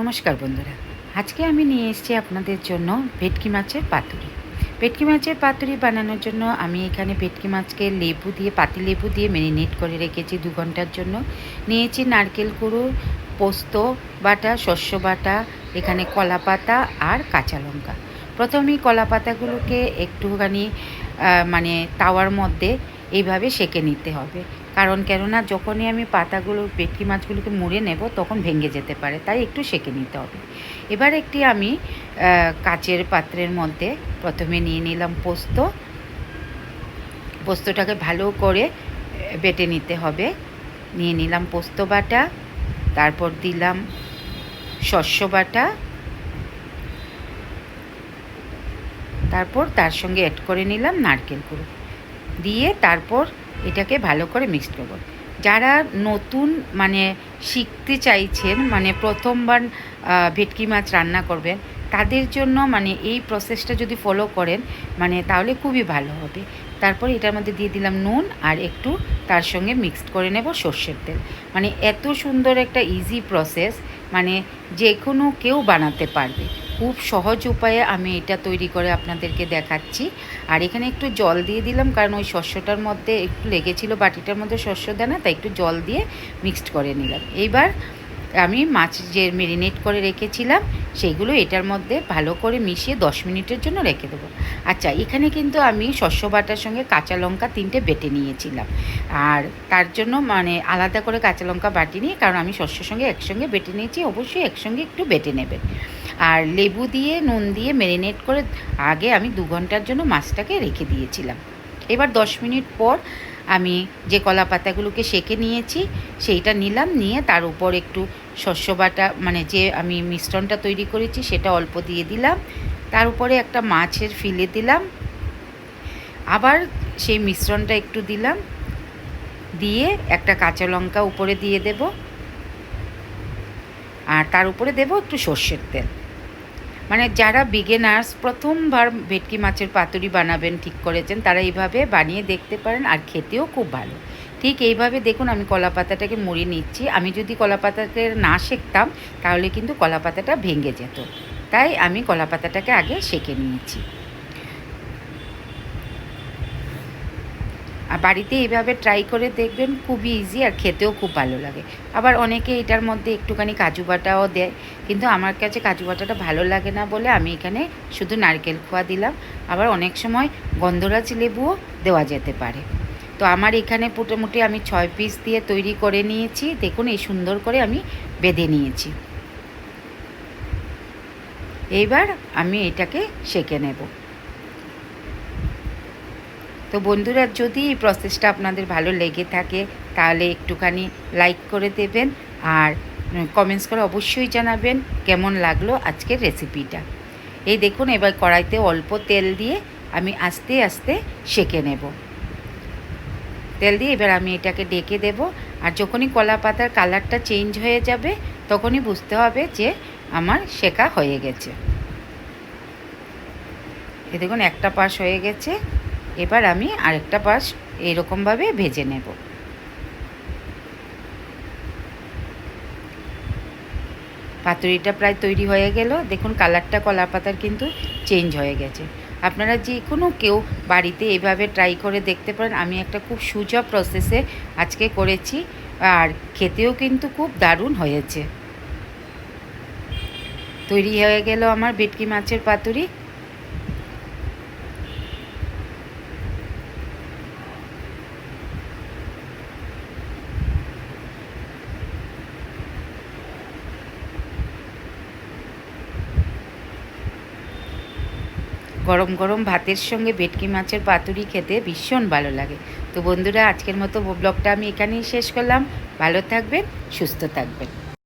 নমস্কার বন্ধুরা, আজকে আমি নিয়ে এসেছি আপনাদের জন্য ভেটকি মাছের পাতুরি। ভেটকি মাছের পাতুরি বানানোর জন্য আমি এখানে ভেটকি মাছকে লেবু দিয়ে পাতিলেবু দিয়ে ম্যারিনেট করে রেখেছি 2 ঘন্টার জন্য। নিয়েছি নারকেল কুড়ো, পোস্ত বাটা, শস্য বাটা, এখানে কলা পাতা আর কাঁচা লঙ্কা। প্রথমেই কলা পাতাগুলোকে একটুখানি মানে তাওয়ার মধ্যে এইভাবে সেঁকে নিতে হবে, কারণ কেননা যখনই আমি পাতাগুলো ভেটকি মাছগুলোকে মুড়ে নেব তখন ভেঙে যেতে পারে, তাই একটু সেঁকে নিতে হবে। এবার একটি আমি কাচের পাত্রের মধ্যে প্রথমে নিয়ে নিলাম পোস্তটাকে ভালো করে বেটে নিতে হবে। নিয়ে নিলাম পোস্ত বাটা, তারপর দিলাম শস্য বাটা, তারপর তার সঙ্গে অ্যাড করে নিলাম নারকেল কুড়ো দিয়ে তারপর এটাকে ভালো করে মিক্সড করব। যারা নতুন মানে শিখতে চাইছেন, মানে প্রথমবার ভেটকি মাছ রান্না করবেন, তাদের জন্য মানে এই প্রসেসটা যদি ফলো করেন মানে তাহলে খুবই ভালো হবে। তারপর এটার মধ্যে দিয়ে দিলাম নুন আর একটু তার সঙ্গে মিক্সড করে নেব সর্ষের তেল। মানে এত সুন্দর একটা ইজি প্রসেস, মানে যে কোনো কেউ বানাতে পারবে। খুব সহজ উপায়ে আমি এটা তৈরি করে আপনাদেরকে দেখাচ্ছি। আর এখানে একটু জল দিয়ে দিলাম, কারণ ওই শস্যটার মধ্যে একটু লেগেছিলো, বাটিটার মধ্যে শস্য দানা, তাই একটু জল দিয়ে মিক্সড করে নিলাম। এইবার আমি মাছ যে ম্যারিনেট করে রেখেছিলাম সেইগুলো এটার মধ্যে ভালো করে মিশিয়ে 10 মিনিটের জন্য রেখে দেবো। আচ্ছা, এখানে কিন্তু আমি শস্য বাটার সঙ্গে কাঁচা লঙ্কা 3টে বেটে নিয়েছিলাম, আর তার জন্য মানে আলাদা করে কাঁচা লঙ্কা বাটিনি, কারণ আমি শস্যের সঙ্গে একসঙ্গে বেটে নিয়েছি। অবশ্যই একসঙ্গে একটু বেটে নেবেন। আর লেবু দিয়ে নুন দিয়ে ম্যারিনেট করে আগে আমি 2 ঘন্টার জন্য মাছটাকে রেখে দিয়েছিলাম। এবার 10 মিনিট পর আমি যে কলা পাতাগুলোকে সেঁকে নিয়েছি সেইটা নিলাম, নিয়ে তার উপর একটু শস্য বাটা মানে যে আমি মিশ্রণটা তৈরি করেছি সেটা অল্প দিয়ে দিলাম। তার উপরে একটা মাছের ফিলে দিলাম, আবার সেই মিশ্রণটা একটু দিলাম, দিয়ে একটা কাঁচা লঙ্কা উপরে দিয়ে দেব, আর তার উপরে দেব একটু সর্ষের তেল। মানে যারা বিগিনার্স প্রথমবার ভেটকি মাছের পাতুরি বানাবেন ঠিক করেছেন, তারা এইভাবে বানিয়ে দেখতে পারেন, আর খেতেও খুব ভালো। ঠিক এইভাবে দেখুন আমি কলা পাতাটাকে মুড়ে নিচ্ছি। আমি যদি কলা পাতাকে না সেঁকতাম তাহলে কিন্তু কলা পাতাটা ভেঙে যেত, তাই আমি কলা পাতাটাকে আগে সেঁকে নিয়েছি। আর বাড়িতে এইভাবে ট্রাই করে দেখবেন, খুবই ইজি আর খেতেও খুব ভালো লাগে। আবার অনেকে এটার মধ্যে একটুখানি কাজু বাটাও দেয়, কিন্তু আমার কাছে কাজু বাটাটা ভালো লাগে না বলে আমি এখানে শুধু নারকেল খোয়া দিলাম। আবার অনেক সময় গন্ধরাজ লেবুও দেওয়া যেতে পারে। তো আমার এখানে মোটামুটি আমি 6 পিস দিয়ে তৈরি করে নিয়েছি। দেখুন এই সুন্দর করে আমি বেঁধে নিয়েছি। এইবার আমি এটাকে সেঁকে নেব। তো বন্ধুরা, যদি এই প্রসেসটা আপনাদের ভালো লেগে থাকে তাহলে একটুখানি লাইক করে দেবেন, আর কমেন্টস করে অবশ্যই জানাবেন কেমন লাগলো আজকের রেসিপিটা। এই দেখুন এবার কড়াইতে অল্প তেল দিয়ে আমি আস্তে আস্তে সেঁকে নেব। তেল দিয়ে এবার আমি এটাকে ঢেকে দেব, আর যখনই কলা পাতার কালারটা চেঞ্জ হয়ে যাবে তখনই বুঝতে হবে যে আমার সেঁকা হয়ে গেছে। এই দেখুন একটা পাশ হয়ে গেছে, এবার আমি আরেকটা পাশ এরকমভাবে ভেজে নেব। পাতুরিটা প্রায় তৈরি হয়ে গেল। দেখুন কালারটা কলা পাতার কিন্তু চেঞ্জ হয়ে গেছে। আপনারা যে কোনো কেউ বাড়িতে এভাবে ট্রাই করে দেখতে পারেন। আমি একটা খুব সোজা প্রসেসে আজকে করেছি, আর খেতেও কিন্তু খুব দারুণ হয়েছে। তৈরি হয়ে গেল আমার ভেটকি মাছের পাতুরি। গরম গরম ভাতের সঙ্গে ভেটকি মাছের পাতুরি খেতে ভীষণ ভালো লাগে। তো বন্ধুরা, আজকের মতো ব্লগটা আমি এখানেই শেষ করলাম। ভালো থাকবেন, সুস্থ থাকবেন।